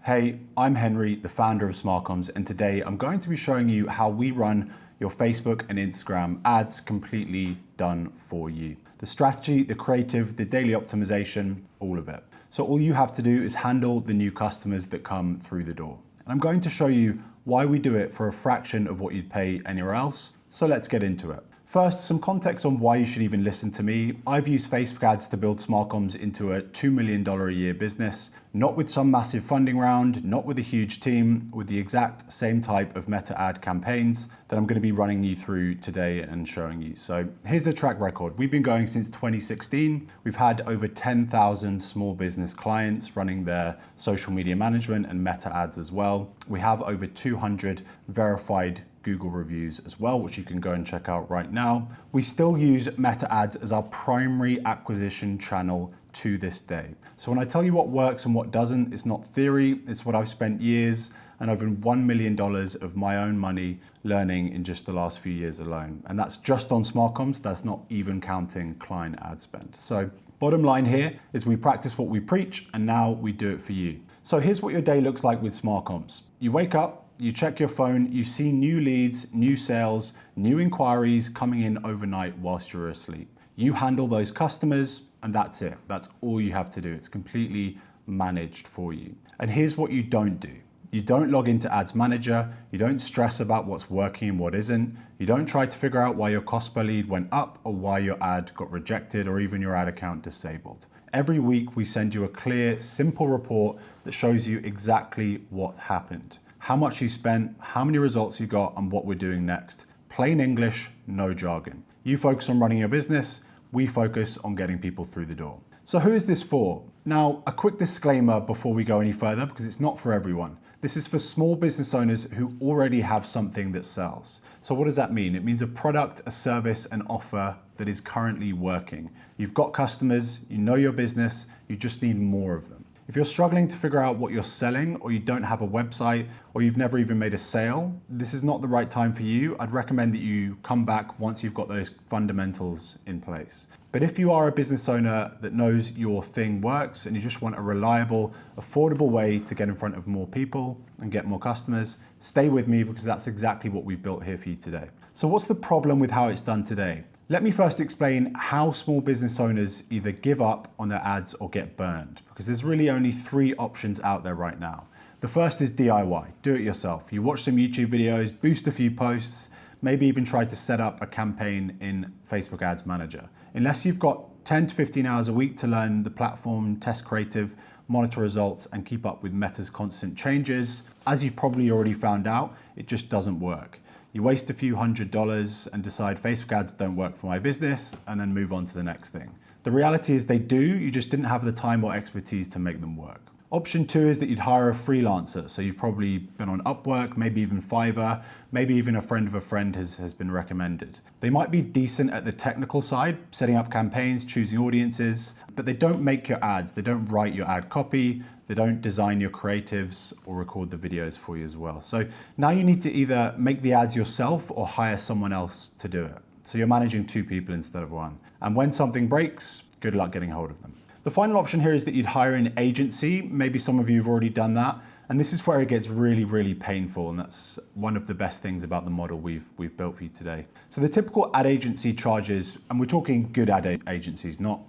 Hey, I'm Henry, the founder of SmartComms, and today I'm going to be showing you how we run your Facebook and Instagram ads completely done for you. The strategy, the creative, the daily optimization, all of it. So all you have to do is handle the new customers that come through the door. And I'm going to show you why we do it for a fraction of what you'd pay anywhere else. So let's get into it. First, some context on why you should even listen to me. I've used Facebook ads to build SmartComms into a $2 million a year business, not with some massive funding round, not with a huge team, with the exact same type of meta ad campaigns that I'm going to be running you through today and showing you. So here's the track record. We've been going since 2016. We've had over 10,000 small business clients running their social media management and meta ads as well. We have over 200 verified Google reviews as well, which you can go and check out right now. We still use meta ads as our primary acquisition channel to this day. So when I tell you what works and what doesn't, it's not theory, it's what I've spent years and over $1 million of my own money learning in just the last few years alone. And that's just on SmartComms, that's not even counting client ad spend. So bottom line here is we practice what we preach and now we do it for you. So here's what your day looks like with SmartComms. You wake up, you check your phone, you see new leads, new sales, new inquiries coming in overnight whilst you're asleep. You handle those customers and that's it. That's all you have to do. It's completely managed for you. And here's what you don't do. You don't log into Ads Manager. You don't stress about what's working and what isn't. You don't try to figure out why your cost per lead went up or why your ad got rejected or even your ad account disabled. Every week we send you a clear, simple report that shows you exactly what happened. How much you spent, how many results you got, and what we're doing next. Plain English, no jargon. You focus on running your business, we focus on getting people through the door. So who is this for? Now, a quick disclaimer before we go any further, because it's not for everyone. This is for small business owners who already have something that sells. So what does that mean? It means a product, a service, an offer that is currently working. You've got customers, you know your business, you just need more of them. If you're struggling to figure out what you're selling, or you don't have a website, or you've never even made a sale, this is not the right time for you. I'd recommend that you come back once you've got those fundamentals in place. But if you are a business owner that knows your thing works and you just want a reliable, affordable way to get in front of more people and get more customers, stay with me because that's exactly what we've built here for you today. So what's the problem with how it's done today? Let me first explain how small business owners either give up on their ads or get burned, because there's really only three options out there right now. The first is DIY, do it yourself. You watch some YouTube videos, boost a few posts, maybe even try to set up a campaign in Facebook Ads Manager. Unless you've got 10 to 15 hours a week to learn the platform, test creative, monitor results, and keep up with Meta's constant changes, as you probably already found out, it just doesn't work. You waste a few $100s and decide Facebook ads don't work for my business and then move on to the next thing. The reality is they do, you just didn't have the time or expertise to make them work. Option two is that you'd hire a freelancer. So you've probably been on Upwork, maybe even Fiverr, maybe even a friend of a friend has been recommended. They might be decent at the technical side, setting up campaigns, choosing audiences, but they don't make your ads. They don't write your ad copy. They don't design your creatives or record the videos for you as well. So now you need to either make the ads yourself or hire someone else to do it. So you're managing two people instead of one. And when something breaks, good luck getting hold of them. The final option here is that you'd hire an agency. Maybe some of you have already done that. And this is where it gets really, really painful. And that's one of the best things about the model we've built for you today. So the typical ad agency charges, and we're talking good ad agencies, not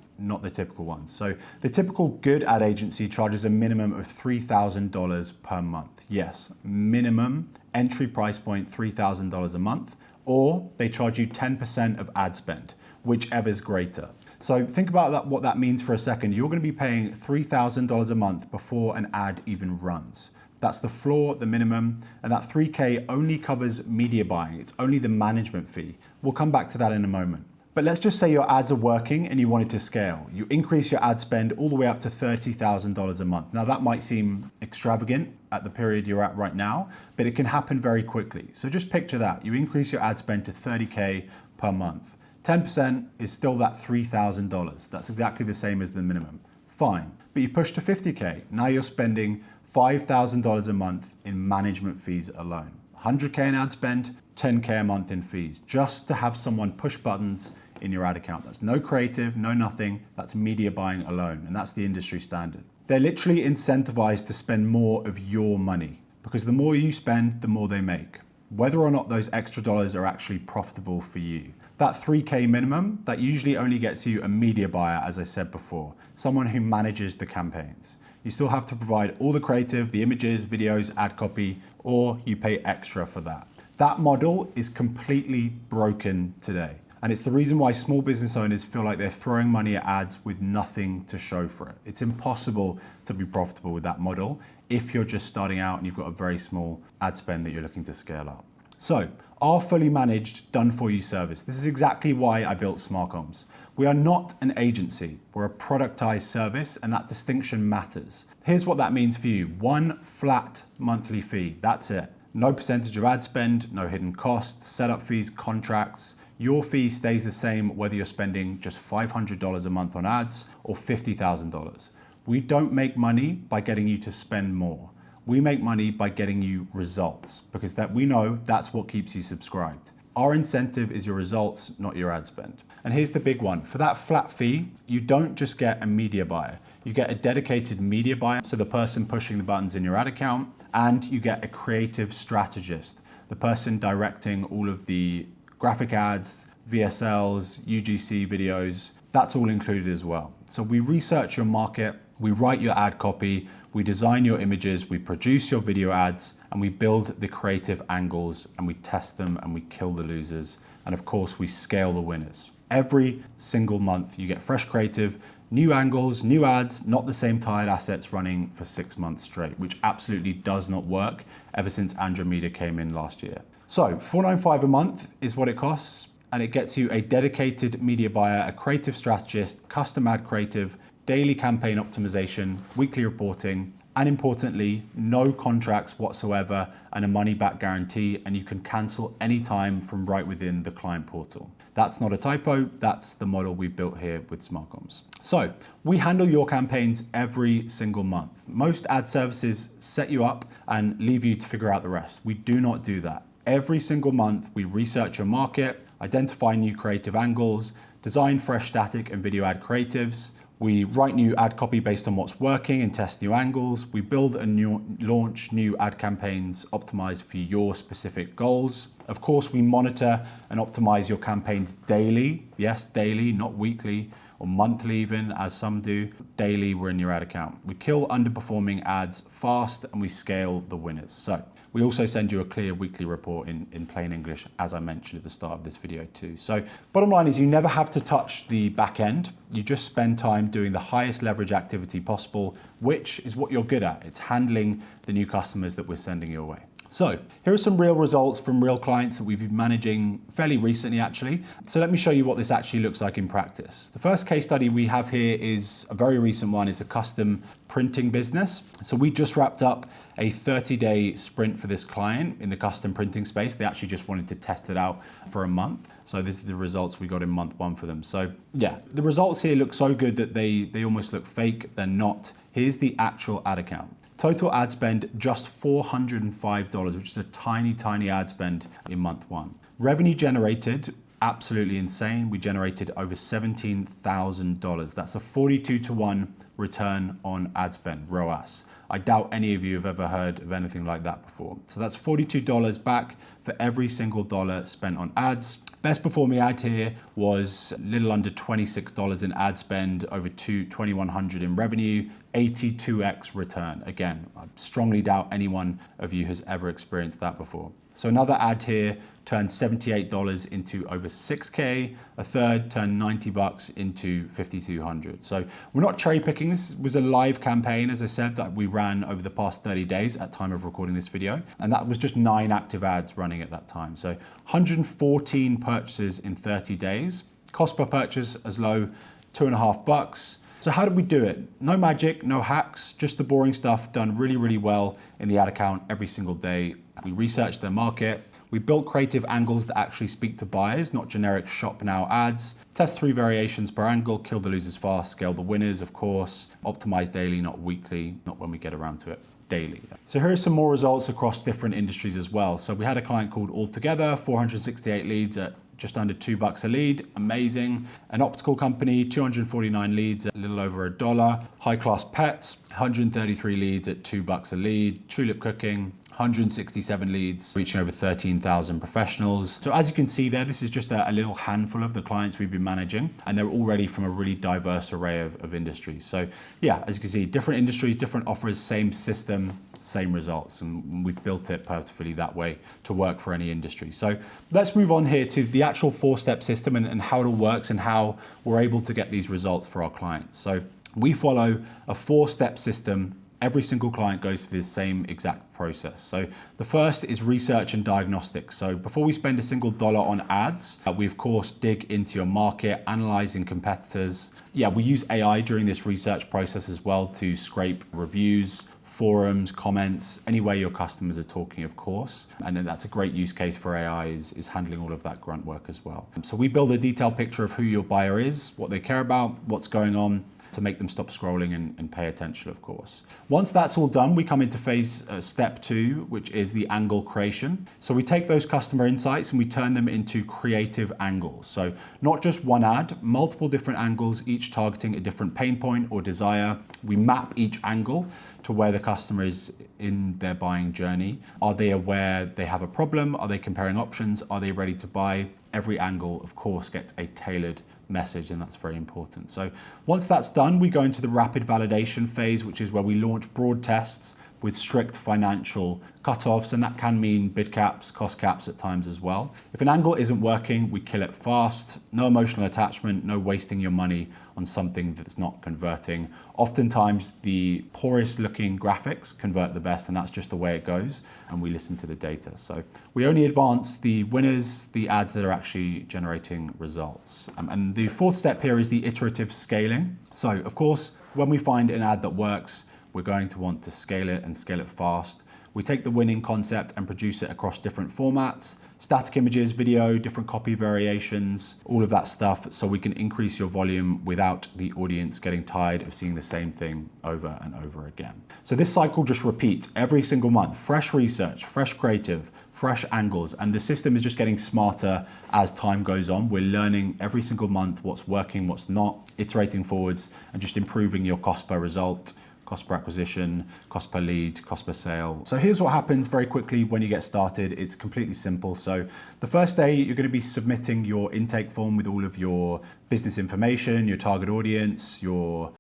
the typical ones. So the typical good ad agency charges a minimum of $3,000 per month. Yes, minimum entry price point, $3,000 a month, or they charge you 10% of ad spend, whichever's greater. So think about that, what that means for a second. You're going to be paying $3,000 a month before an ad even runs. That's the floor, the minimum, and that 3K only covers media buying. It's only the management fee. We'll come back to that in a moment. But let's just say your ads are working and you want it to scale. You increase your ad spend all the way up to $30,000 a month. Now that might seem extravagant at the period you're at right now, but it can happen very quickly. So just picture that. You increase your ad spend to 30K per month. 10% is still that $3,000. That's exactly the same as the minimum. Fine, but you push to 50K. Now you're spending $5,000 a month in management fees alone. 100K in ad spend, 10K a month in fees, just to have someone push buttons in your ad account. That's no creative, no nothing. That's media buying alone, and that's the industry standard. They're literally incentivized to spend more of your money because the more you spend, the more they make, whether or not those extra dollars are actually profitable for you. That 3K minimum, that usually only gets you a media buyer, as I said before, someone who manages the campaigns. You still have to provide all the creative, the images, videos, ad copy, or you pay extra for that. That model is completely broken today. And it's the reason why small business owners feel like they're throwing money at ads with nothing to show for it. It's impossible to be profitable with that model if you're just starting out and you've got a very small ad spend that you're looking to scale up. So, our fully managed, done-for-you service. This is exactly why I built SmartComms. We are not an agency, we're a productized service, and that distinction matters. Here's what that means for you. One flat monthly fee, that's it. No percentage of ad spend, no hidden costs, setup fees, contracts. Your fee stays the same whether you're spending just $500 a month on ads or $50,000. We don't make money by getting you to spend more. We make money by getting you results because we know that's what keeps you subscribed. Our incentive is your results, not your ad spend. And here's the big one. For that flat fee, you don't just get a media buyer. You get a dedicated media buyer, so the person pushing the buttons in your ad account, and you get a creative strategist, the person directing all of the graphic ads, VSLs, UGC videos. That's all included as well. So we research your market, we write your ad copy, we design your images, we produce your video ads, and we build the creative angles, and we test them, and we kill the losers. And of course, we scale the winners. Every single month, you get fresh creative, new angles, new ads, not the same tired assets running for 6 months straight, which absolutely does not work ever since Andromeda came in last year. So $495 a month is what it costs, and it gets you a dedicated media buyer, a creative strategist, custom ad creative, daily campaign optimization, weekly reporting, and importantly, no contracts whatsoever and a money-back guarantee, and you can cancel anytime from right within the client portal. That's not a typo, that's the model we've built here with SmartComms. So, we handle your campaigns every single month. Most ad services set you up and leave you to figure out the rest. We do not do that. Every single month, we research your market, identify new creative angles, design fresh static and video ad creatives. We write new ad copy based on what's working and test new angles. We build and launch new ad campaigns optimized for your specific goals. Of course, we monitor and optimize your campaigns daily. Yes, daily, not weekly or monthly even, as some do. Daily, we're in your ad account. We kill underperforming ads fast and we scale the winners. So we also send you a clear weekly report in plain English, as I mentioned at the start of this video too. So bottom line is you never have to touch the back end. You just spend time doing the highest leverage activity possible, which is what you're good at. It's handling the new customers that we're sending your way. So here are some real results from real clients that we've been managing fairly recently actually. So let me show you what this actually looks like in practice. The first case study we have here is a very recent one. It's a custom printing business. So we just wrapped up a 30-day sprint for this client in the custom printing space. They actually just wanted to test it out for a month. So this is the results we got in month 1 for them. So yeah, the results here look so good that they almost look fake. They're not. Here's the actual ad account. Total ad spend, just $405, which is a tiny, tiny ad spend in month 1. Revenue generated, absolutely insane. We generated over $17,000. That's a 42-to-1 return on ad spend, ROAS. I doubt any of you have ever heard of anything like that before. So that's $42 back for every single dollar spent on ads. Best performing ad here was a little under $26 in ad spend, over $2,100 in revenue, 82x return. Again, I strongly doubt any one of you has ever experienced that before. So another ad here turned $78 into over 6K. A third turned $90 into 5,200. So we're not cherry picking. This was a live campaign, as I said, that we ran over the past 30 days at time of recording this video. And that was just 9 active ads running at that time. So 114 purchases in 30 days. Cost per purchase as low, $2.50. So how did we do it? No magic, no hacks, just the boring stuff done really, really well in the ad account every single day. We researched their market. We built creative angles that actually speak to buyers, not generic shop now ads. Test 3 variations per angle, kill the losers fast, scale the winners, of course. Optimize daily, not weekly, not when we get around to it. Daily. So here are some more results across different industries as well. So we had a client called Altogether, 468 leads at just under $2 a lead, amazing. An optical company, 249 leads at a little over $1. High Class Pets, 133 leads at $2 a lead. Tulip Cooking, 167 leads, reaching over 13,000 professionals. So as you can see there, this is just a little handful of the clients we've been managing, and they're already from a really diverse array of industries. So yeah, as you can see, different industries, different offers, same system, same results, and we've built it purposefully that way to work for any industry. So let's move on here to the actual 4-step system and how it all works and how we're able to get these results for our clients. So we follow a 4-step system. Every single client goes through the same exact process. So the first is research and diagnostics. So before we spend a single dollar on ads, we of course dig into your market, analyzing competitors. Yeah, we use AI during this research process as well to scrape reviews, forums, comments, anywhere your customers are talking, of course. And then that's a great use case for AI is handling all of that grunt work as well. So we build a detailed picture of who your buyer is, what they care about, what's going on, to make them stop scrolling and pay attention, of course. Once that's all done, we come into step 2, which is the angle creation. So we take those customer insights and we turn them into creative angles. So not just one ad, multiple different angles, each targeting a different pain point or desire. We map each angle to where the customer is in their buying journey. Are they aware they have a problem? Are they comparing options? Are they ready to buy? Every angle, of course, gets a tailored message, and that's very important. So once that's done, we go into the rapid validation phase, which is where we launch broad tests with strict financial cutoffs, and that can mean bid caps, cost caps at times as well. If an angle isn't working, we kill it fast. No emotional attachment, no wasting your money on something that's not converting. Oftentimes the poorest looking graphics convert the best, and that's just the way it goes, and we listen to the data. So we only advance the winners, the ads that are actually generating results. And the 4th step here is the iterative scaling. So of course, when we find an ad that works, we're going to want to scale it and scale it fast. We take the winning concept and produce it across different formats, static images, video, different copy variations, all of that stuff, so we can increase your volume without the audience getting tired of seeing the same thing over and over again. So this cycle just repeats every single month. Fresh research, fresh creative, fresh angles, and the system is just getting smarter as time goes on. We're learning every single month what's working, what's not, iterating forwards, and just improving your cost per result, cost per acquisition, cost per lead, cost per sale. So here's what happens very quickly when you get started. It's completely simple. So the first day, you're going to be submitting your intake form with all of your business information, your target audience, all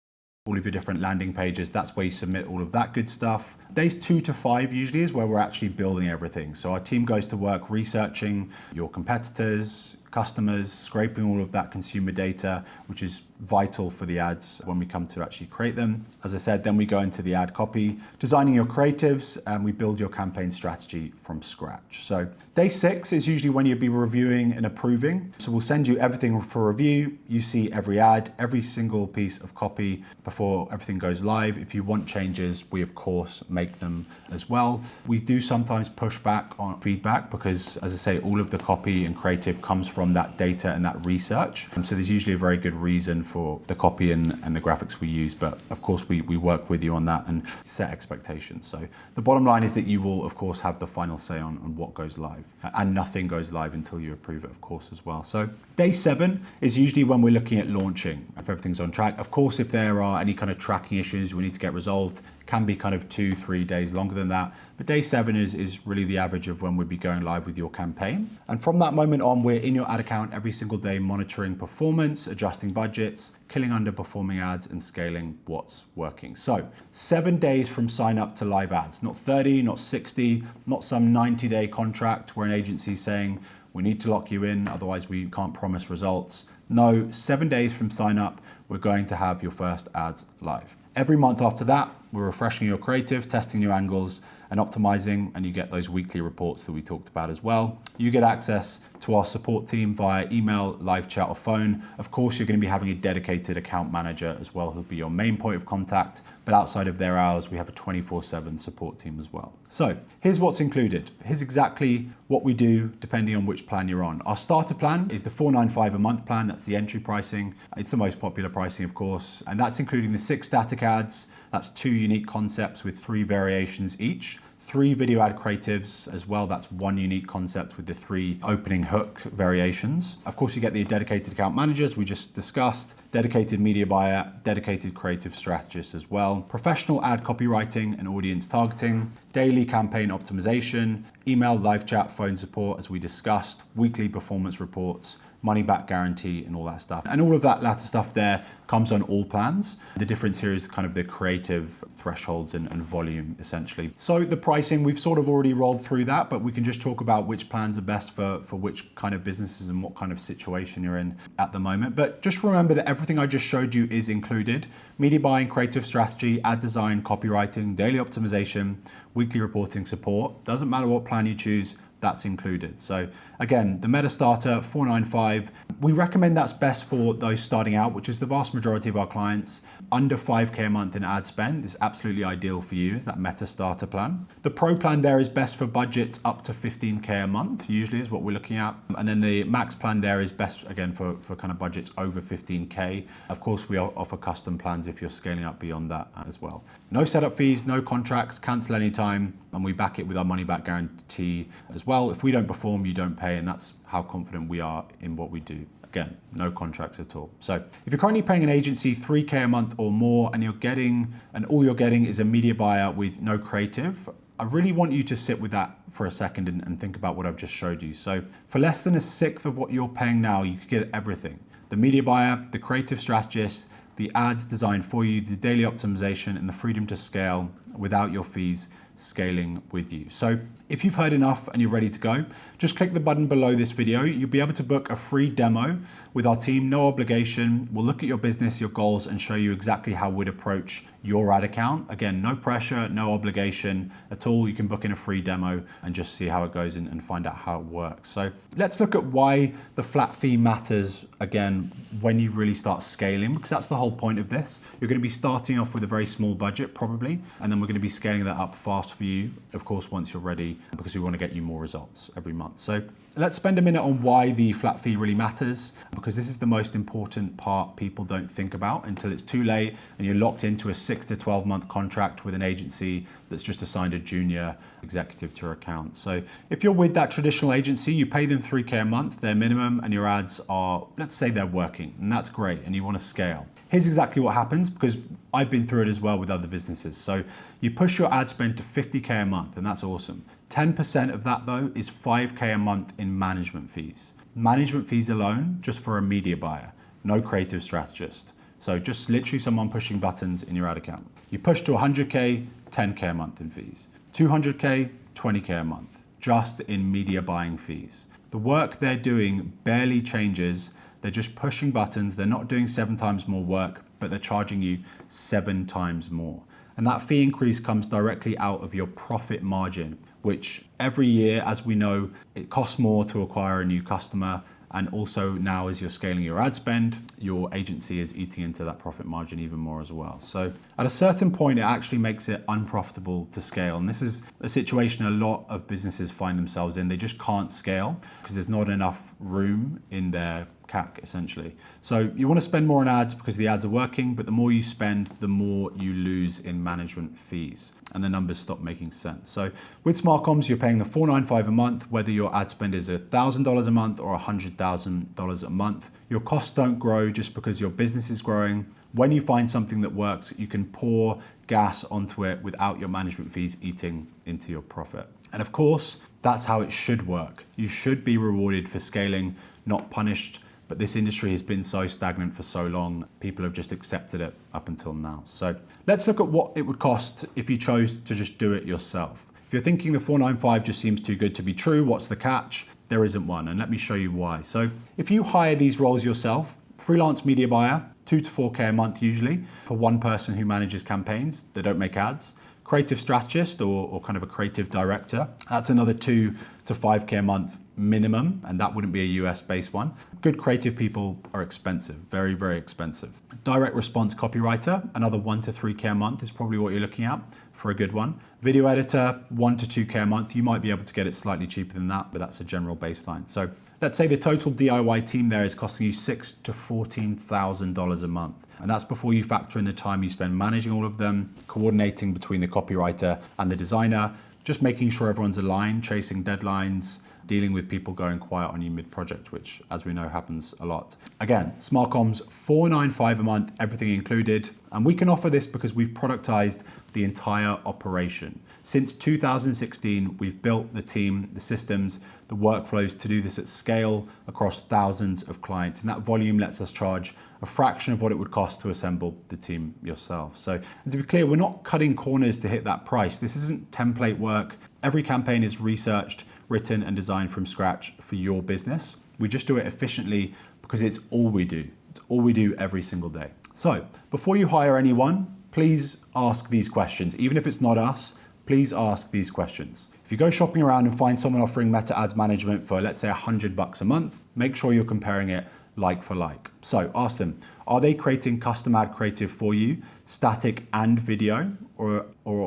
of your different landing pages. That's where you submit all of that good stuff. Days 2 to 5 usually is where we're actually building everything. So our team goes to work researching your competitors, customers, scraping all of that consumer data, which is vital for the ads when we come to actually create them. As I said, then we go into the ad copy, designing your creatives, and we build your campaign strategy from scratch. So day 6 is usually when you'll be reviewing and approving. So we'll send you everything for review. You see every ad, every single piece of copy before everything goes live. If you want changes, we of course make them as well. We do sometimes push back on feedback because, as I say, all of the copy and creative comes from that data and that research. And so there's usually a very good reason for the copy and the graphics we use. But of course, we work with you on that and set expectations. So the bottom line is that you will, of course, have the final say on what goes live. And nothing goes live until you approve it, of course, as well. So day 7 is usually when we're looking at launching, if everything's on track. Of course, if there are any kind of tracking issues we need to get resolved, can be kind of 2-3 days longer than that. But day 7 is really the average of when we'd be going live with your campaign. And from that moment on, we're in your ad account every single day, monitoring performance, adjusting budgets, killing underperforming ads, and scaling what's working. So 7 days from sign up to live ads, not 30, not 60, not some 90-day contract where an agency is saying, we need to lock you in, otherwise we can't promise results. No, 7 days from sign up, we're going to have your first ads live. Every month after that, we're refreshing your creative, testing new angles, and optimizing, and you get those weekly reports that we talked about as well. You get access to our support team via email, live chat, or phone. Of course, you're going to be having a dedicated account manager as well, who'll be your main point of contact, but outside of their hours, we have a 24/7 support team as well. So here's what's included. Here's exactly what we do depending on which plan you're on. Our starter plan is the $495 a month plan. That's the entry pricing. It's the most popular pricing, of course, and that's including the 6 static ads. That's 2 unique concepts with 3 variations each. 3 video ad creatives as well. That's one unique concept with the 3 opening hook variations. Of course, you get the dedicated account managers we just discussed, dedicated media buyer, dedicated creative strategist as well, professional ad copywriting and audience targeting, daily campaign optimization, email, live chat, phone support as we discussed, weekly performance reports, money back guarantee and all that stuff. And all of that latter stuff there comes on all plans. The difference here is kind of the creative thresholds and volume essentially. So the pricing, we've sort of already rolled through that, but we can just talk about which plans are best for which kind of businesses and what kind of situation you're in at the moment. But just remember that everything I just showed you is included. Media buying, creative strategy, ad design, copywriting, daily optimization, weekly reporting support. Doesn't matter what plan you choose, that's included. So again, the Meta Starter 495, we recommend that's best for those starting out, which is the vast majority of our clients. Under 5K a month in ad spend is absolutely ideal for you, is that Meta Starter plan. The Pro plan there is best for budgets up to 15K a month, usually is what we're looking at. And then the Max plan there is best, again, for kind of budgets over 15K. Of course, we offer custom plans if you're scaling up beyond that as well. No setup fees, no contracts, cancel anytime, and we back it with our money back guarantee as well. If we don't perform, you don't pay, and that's how confident we are in what we do. Again, no contracts at all. So if you're currently paying an agency 3K a month or more and all you're getting is a media buyer with no creative, I really want you to sit with that for a second and think about what I've just showed you. So for less than 1/6 of what you're paying now, you could get everything. The media buyer, the creative strategist, the ads designed for you, the daily optimization, and the freedom to scale without your fees scaling with you. So if you've heard enough and you're ready to go, just click the button below this video. You'll be able to book a free demo with our team, no obligation. We'll look at your business, your goals, and show you exactly how we'd approach your ad account. Again, no pressure, no obligation at all. You can book in a free demo and just see how it goes and find out how it works. So let's look at why the flat fee matters, again, when you really start scaling, because that's the whole point of this. You're going to be starting off with a very small budget probably, and then we're going to be scaling that up fast for you, of course, once you're ready, because we want to get you more results every month. So let's spend a minute on why the flat fee really matters, because this is the most important part people don't think about until it's too late and you're locked into a 6 to 12 month contract with an agency that's just assigned a junior executive to your account. So if you're with that traditional agency, you pay them 3K a month, their minimum, and your ads are, let's say they're working, and that's great, and you want to scale. Here's exactly what happens, because I've been through it as well with other businesses. So you push your ad spend to 50K a month, and that's awesome. 10% of that though is 5K a month in management fees. Management fees alone, just for a media buyer, no creative strategist. So just literally someone pushing buttons in your ad account. You push to 100K, 10K a month in fees. 200K, 20K a month, just in media buying fees. The work they're doing barely changes. They're just pushing buttons. They're not doing 7 times more work, but they're charging you 7 times more. And that fee increase comes directly out of your profit margin, which every year, as we know, it costs more to acquire a new customer. And also now as you're scaling your ad spend, your agency is eating into that profit margin even more as well. So at a certain point, it actually makes it unprofitable to scale. And this is a situation a lot of businesses find themselves in. They just can't scale because there's not enough room in their CAC essentially. So you want to spend more on ads because the ads are working, but the more you spend, the more you lose in management fees and the numbers stop making sense. So with Smart Comms, you're paying the $495 a month, whether your ad spend is $1,000 a month or $100,000 a month. Your costs don't grow just because your business is growing. When you find something that works, you can pour gas onto it without your management fees eating into your profit. And of course, that's how it should work. You should be rewarded for scaling, not punished. But this industry has been so stagnant for so long, people have just accepted it up until now. So let's look at what it would cost if you chose to just do it yourself. If you're thinking the 495 just seems too good to be true, what's the catch? There isn't one, and let me show you why. So if you hire these roles yourself, freelance media buyer, 2 to 4K a month usually, for one person who manages campaigns, they don't make ads. Creative strategist or kind of a creative director, that's another 2 to 5K a month minimum, and that wouldn't be a US based one. Good creative people are expensive, very, very expensive. Direct response copywriter, another 1 to 3K a month is probably what you're looking at for a good one. Video editor, 1 to 2K a month. You might be able to get it slightly cheaper than that, but that's a general baseline. So let's say the total DIY team there is costing you $6,000 to $14,000 a month. And that's before you factor in the time you spend managing all of them, coordinating between the copywriter and the designer, just making sure everyone's aligned, chasing deadlines, dealing with people going quiet on you mid-project, which, as we know, happens a lot. Again, Smart Comms, $495 a month, everything included. And we can offer this because we've productized the entire operation. Since 2016, we've built the team, the systems, the workflows to do this at scale across thousands of clients. And that volume lets us charge a fraction of what it would cost to assemble the team yourself. So, and to be clear, we're not cutting corners to hit that price. This isn't template work. Every campaign is researched, written and designed from scratch for your business. We just do it efficiently because it's all we do. It's all we do every single day. So before you hire anyone, please ask these questions. Even if it's not us, please ask these questions. If you go shopping around and find someone offering Meta Ads Management for, let's say, $100 a month, make sure you're comparing it like for like. So ask them, are they creating custom ad creative for you, static and video, or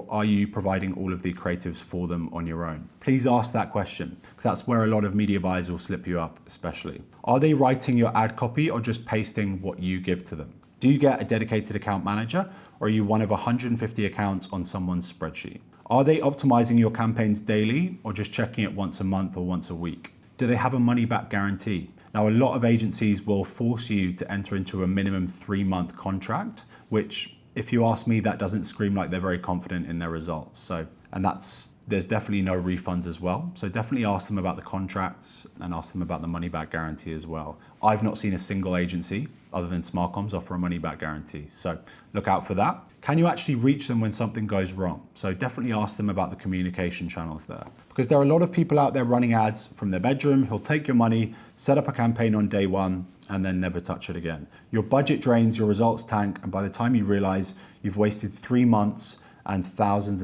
are you providing all of the creatives for them on your own? Please ask that question, because that's where a lot of media buyers will slip you up, especially. Are they writing your ad copy or just pasting what you give to them? Do you get a dedicated account manager, or are you one of 150 accounts on someone's spreadsheet? Are they optimizing your campaigns daily or just checking it once a month or once a week? Do they have a money back guarantee? Now, a lot of agencies will force you to enter into a minimum 3-month contract, which, if you ask me, that doesn't scream like they're very confident in their results. So, and there's definitely no refunds as well. So definitely ask them about the contracts and ask them about the money back guarantee as well. I've not seen a single agency other than Smart Comms offer a money back guarantee. So look out for that. Can you actually reach them when something goes wrong? So definitely ask them about the communication channels there, because there are a lot of people out there running ads from their bedroom who'll take your money, set up a campaign on day one, and then never touch it again. Your budget drains, your results tank, and by the time you realize you've wasted 3 months and thousands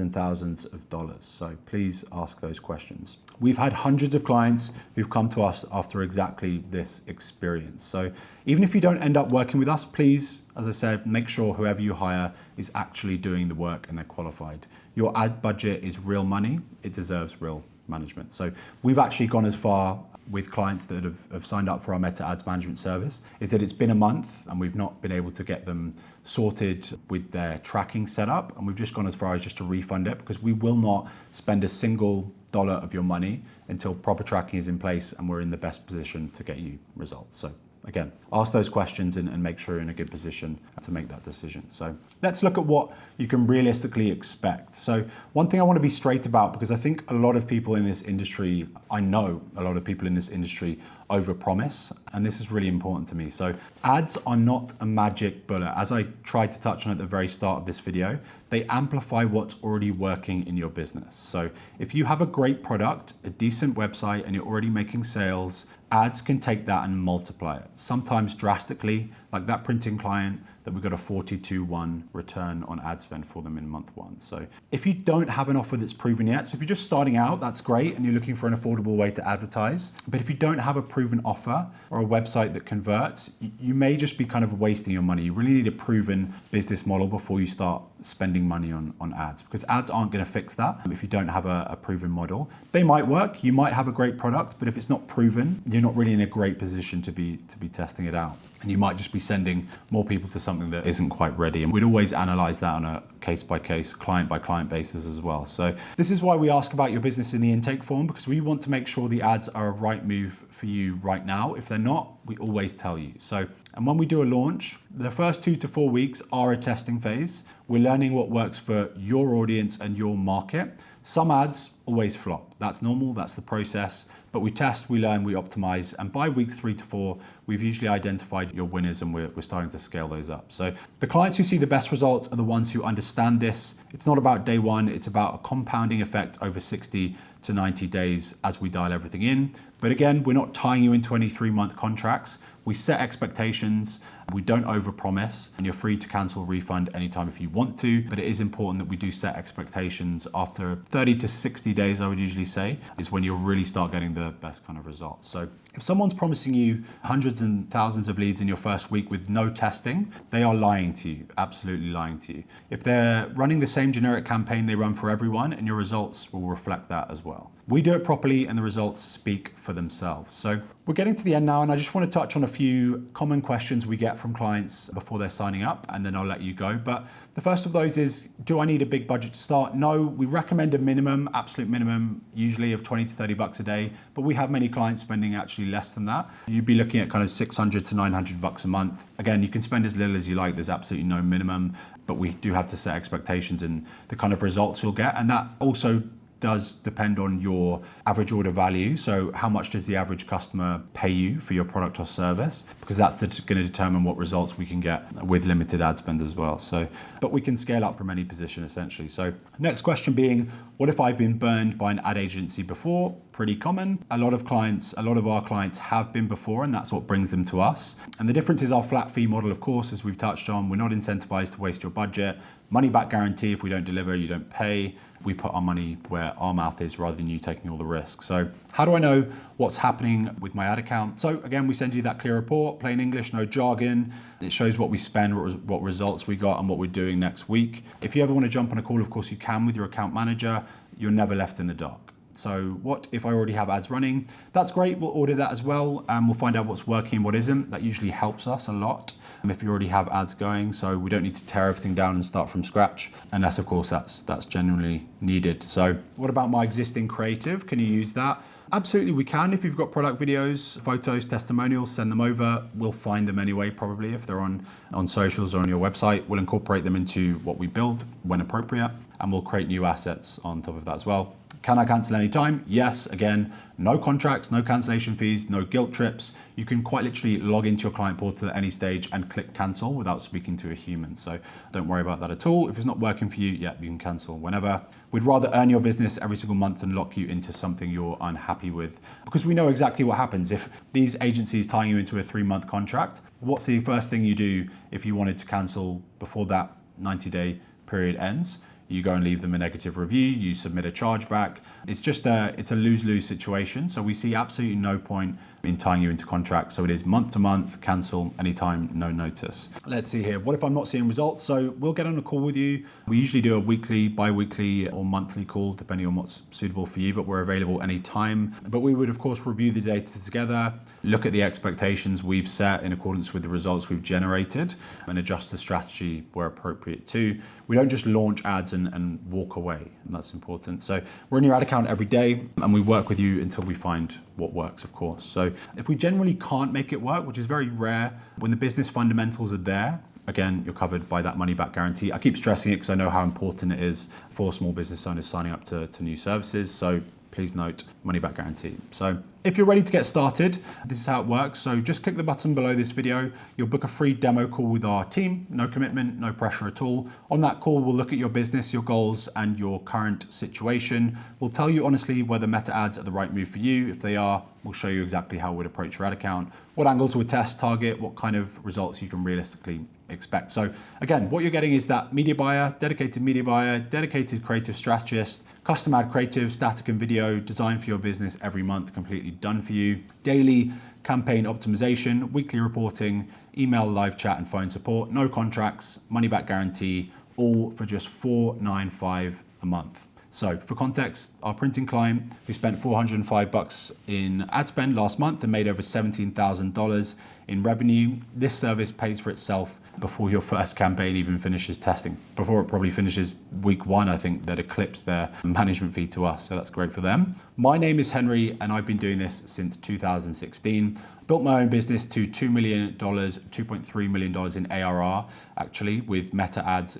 of dollars. So please ask those questions. We've had hundreds of clients who've come to us after exactly this experience. So even if you don't end up working with us, please, as I said, make sure whoever you hire is actually doing the work and they're qualified. Your ad budget is real money. It deserves real management. So we've actually gone as far with clients that have signed up for our Meta Ads Management service, is that it's been a month and we've not been able to get them sorted with their tracking set up. And we've just gone as far as just to refund it, because we will not spend a single dollar of your money until proper tracking is in place and we're in the best position to get you results. So again, ask those questions and make sure you're in a good position to make that decision. So let's look at what you can realistically expect. So one thing I want to be straight about, because I think a lot of people in this industry, I know a lot of people in this industry overpromise, and this is really important to me. So ads are not a magic bullet. As I tried to touch on at the very start of this video, they amplify what's already working in your business. So if you have a great product, a decent website, and you're already making sales, ads can take that and multiply it, sometimes drastically, like that printing client that we got a 42-1 return on ad spend for them in month 1. So if you don't have an offer that's proven yet, so if you're just starting out, that's great, and you're looking for an affordable way to advertise. But if you don't have a proven offer or a website that converts, you may just be kind of wasting your money. You really need a proven business model before you start spending money on ads, because ads aren't going to fix that if you don't have a proven model. They might work, you might have a great product, but if it's not proven, you're not really in a great position to be testing it out. And you might just be sending more people to something that isn't quite ready. And we'd always analyze that on a case-by-case, client-by-client basis as well. So this is why we ask about your business in the intake form, because we want to make sure the ads are a right move for you right now. If they're not, we always tell you. So, and when we do a launch, the first 2 to 4 weeks are a testing phase. We're learning what works for your audience and your market. Some ads always flop. That's normal, that's the process. But we test, we learn, we optimize. And by weeks 3 to 4, we've usually identified your winners and we're starting to scale those up. So the clients who see the best results are the ones who understand this. It's not about day one, it's about a compounding effect over 60 to 90 days as we dial everything in. But again, we're not tying you into any 3-month contracts. We set expectations, we don't overpromise, and you're free to cancel, refund anytime if you want to, but it is important that we do set expectations. After 30 to 60 days, I would usually say, is when you'll really start getting the best kind of results. So if someone's promising you hundreds and thousands of leads in your first week with no testing, they are lying to you, absolutely lying to you. If they're running the same generic campaign they run for everyone, and your results will reflect that as well. We do it properly and the results speak for themselves. So we're getting to the end now, and I just want to touch on a few common questions we get from clients before they're signing up, and then I'll let you go. But the first of those is, do I need a big budget to start? No, we recommend a minimum, absolute minimum, usually of 20 to 30 bucks a day, but we have many clients spending actually less than that. You'd be looking at kind of 600 to 900 bucks a month. Again, you can spend as little as you like. There's absolutely no minimum, but we do have to set expectations and the kind of results you'll get. And that also does depend on your average order value. So how much does the average customer pay you for your product or service? Because that's going to determine what results we can get with limited ad spend as well. So, but we can scale up from any position essentially. So next question being, what if I've been burned by an ad agency before? Pretty common. A lot of our clients have been before, and that's what brings them to us. And the difference is our flat fee model, of course, as we've touched on. We're not incentivized to waste your budget. Money back guarantee. If we don't deliver, you don't pay. We put our money where our mouth is rather than you taking all the risk. So how do I know what's happening with my ad account? So again, we send you that clear report, plain English, no jargon. It shows what we spend, what results we got, and what we're doing next week. If you ever want to jump on a call, of course you can with your account manager. You're never left in the dark. So what if I already have ads running? That's great, we'll audit that as well, and we'll find out what's working and what isn't. That usually helps us a lot if you already have ads going, so we don't need to tear everything down and start from scratch, unless of course that's genuinely needed. So what about my existing creative? Can you use that? Absolutely we can. If you've got product videos, photos, testimonials, send them over. We'll find them anyway, probably if they're on socials or on your website. We'll incorporate them into what we build when appropriate, and we'll create new assets on top of that as well. Can I cancel anytime? Yes, again, no contracts, no cancellation fees, no guilt trips. You can quite literally log into your client portal at any stage and click cancel without speaking to a human. So don't worry about that at all. If it's not working for you, yeah, you can cancel whenever. We'd rather earn your business every single month than lock you into something you're unhappy with, because we know exactly what happens. If these agencies tying you into a 3-month contract, what's the first thing you do if you wanted to cancel before that 90-day period ends? You go and leave them a negative review, you submit a chargeback. It's a lose-lose situation. So we see absolutely no point in tying you into contracts. So it is month to month, cancel anytime, no notice. Let's see here. What if I'm not seeing results? So we'll get on a call with you. We usually do a weekly, bi-weekly or monthly call, depending on what's suitable for you, but we're available anytime. But we would of course review the data together, look at the expectations we've set in accordance with the results we've generated, and adjust the strategy where appropriate too. We don't just launch ads and walk away, and that's important. So we're in your ad account every day, and we work with you until we find what works, of course. So if we generally can't make it work, which is very rare, when the business fundamentals are there, again, you're covered by that money back guarantee. I keep stressing it because I know how important it is for small business owners signing up to new services. So please note, money back guarantee. So if you're ready to get started, this is how it works. So just click the button below this video. You'll book a free demo call with our team. No commitment, no pressure at all. On that call, we'll look at your business, your goals, and your current situation. We'll tell you honestly whether meta ads are the right move for you. If they are, we'll show you exactly how we'd approach your ad account, what angles we'll test, target, what kind of results you can realistically expect. So again, what you're getting is that media buyer, dedicated creative strategist, custom ad creative, static and video, design for your business every month, completely done for you. Daily campaign optimization, weekly reporting, email, live chat, and phone support. No contracts, money back guarantee, all for just $495 a month. So for context, our printing client, who spent $405 in ad spend last month and made over $17,000 in revenue, this service pays for itself before your first campaign even finishes testing. Before it probably finishes week 1, I think, that eclipsed their management fee to us. So that's great for them. My name is Henry, and I've been doing this since 2016. Built my own business to $2 million, $2.3 million in ARR, actually, with meta ads.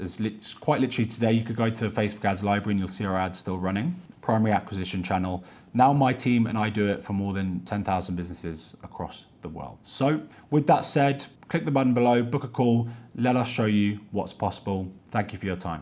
Quite literally today, you could go to Facebook ads library and you'll see our ads still running. Primary acquisition channel. Now my team and I do it for more than 10,000 businesses across the world. So with that said, click the button below, book a call, let us show you what's possible. Thank you for your time.